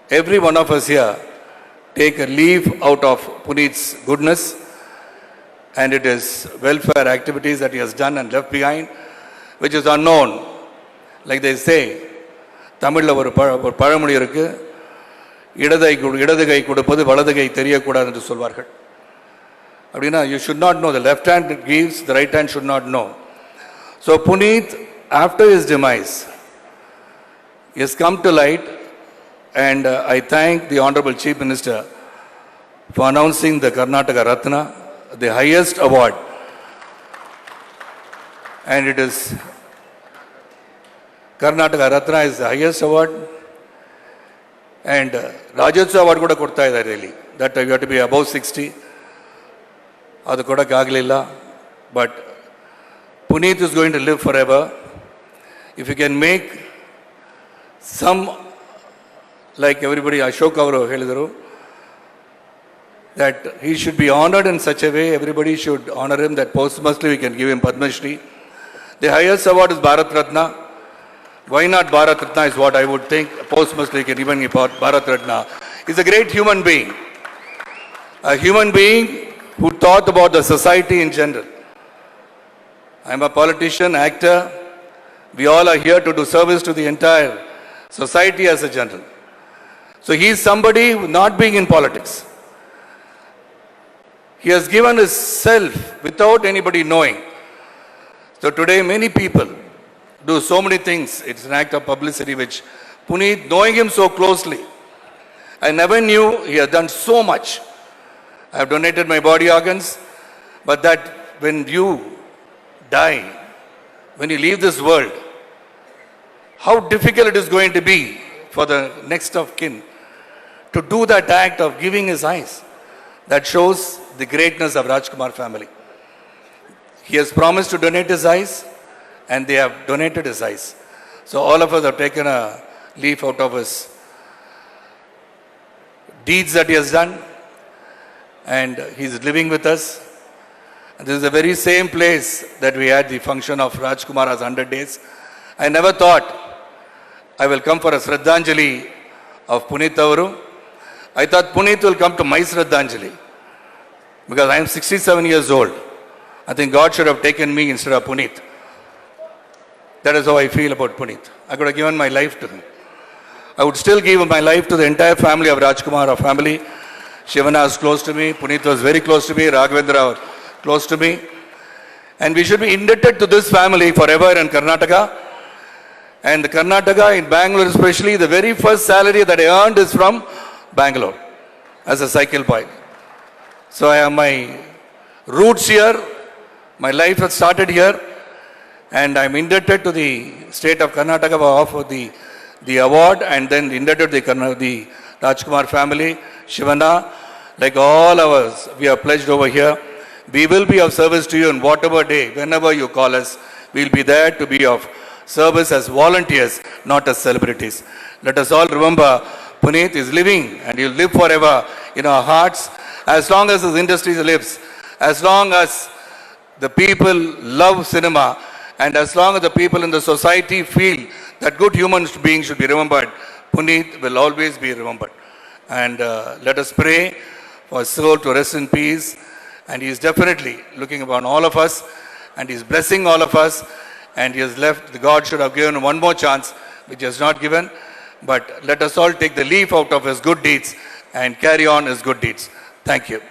every one of us here take a leaf out of Puneet's goodness, and it is welfare activities that he has done and left behind, which is unknown. Like they say, தமிழில் ஒரு பழமொழி இருக்கு, இடது கை கொடுப்பது வலது கை தெரியக்கூடாது என்று சொல்வார்கள். அப்படின்னா you should not know, the left hand gives, the right hand should not know. So Puneet, after his demise, he has come to light, and I thank the Honorable Chief Minister for announcing the Karnataka Ratna, the highest award. And it is Karnataka Ratna is the highest award, and Rajyotsav award kuda kodta idare really, that you have to be above 60. Adu kuda agaliಲ್ಲ. But Puneet is going to live forever. If you can make some, like everybody, Ashok avaru ಹೇಳಿದರು, that he should be honored in such a way, everybody should honor him, that posthumously we can give him Padma Shri. The highest award is Bharat Ratna. Why not Bharat Ratna is what I would think. Posthumously we can even give Bharat Ratna. He's a great human being. A human being who thought about the society in general. I'm a politician, actor. We all are here to do service to the entire society as a general. So he is somebody not being in politics. He has given his self without anybody knowing. So today many people do so many things. It's an act of publicity which Puneet, knowing him so closely, I never knew he had done so much. I have donated my body organs, but that when you die, when you leave this world, how difficult it is going to be for the next of kin to do that act of giving his eyes. That shows the greatness of Rajkumar family. He has promised to donate his eyes, and they have donated his eyes. So all of us have taken a leaf out of his deeds that he has done, and he is living with us. And this is the very same place that we had the function of Rajkumar's 100 days. I never thought I will come for a Shraddhanjali of Puneet avaru. I thought Puneet will come to my Shraddhanjali, because I am 67 years old. I think God should have taken me instead of Puneet. That is how I feel about Puneet. I could have given my life to him. I would still give my life to the entire family of Rajkumar, our family. Shivana is close to me. Puneet was very close to me. Raghavendra was close to me. And we should be indebted to this family forever in Karnataka. And Karnataka, in Bangalore especially, the very first salary that I earned is from Bangalore as a cycle boy. So I have my roots here. My life has started here. And I'm indebted to the state of Karnataka for the award, and then indebted to the Rajkumar family, Shivana, like all of us, we are pledged over here. We will be of service to you in whatever day, whenever you call us. We will be there to be of service as volunteers, not as celebrities. Let us all remember Puneet is living, and he will live forever in our hearts. As long as this industry lives, as long as the people love cinema, and as long as the people in the society feel that good human beings should be remembered, Puneet will always be remembered. And let us pray for his soul to rest in peace. And he is definitely looking upon all of us, and he is blessing all of us. And he has left, the God should have given one more chance, which he has not given. But let us all take the leaf out of his good deeds and carry on his good deeds. Thank you.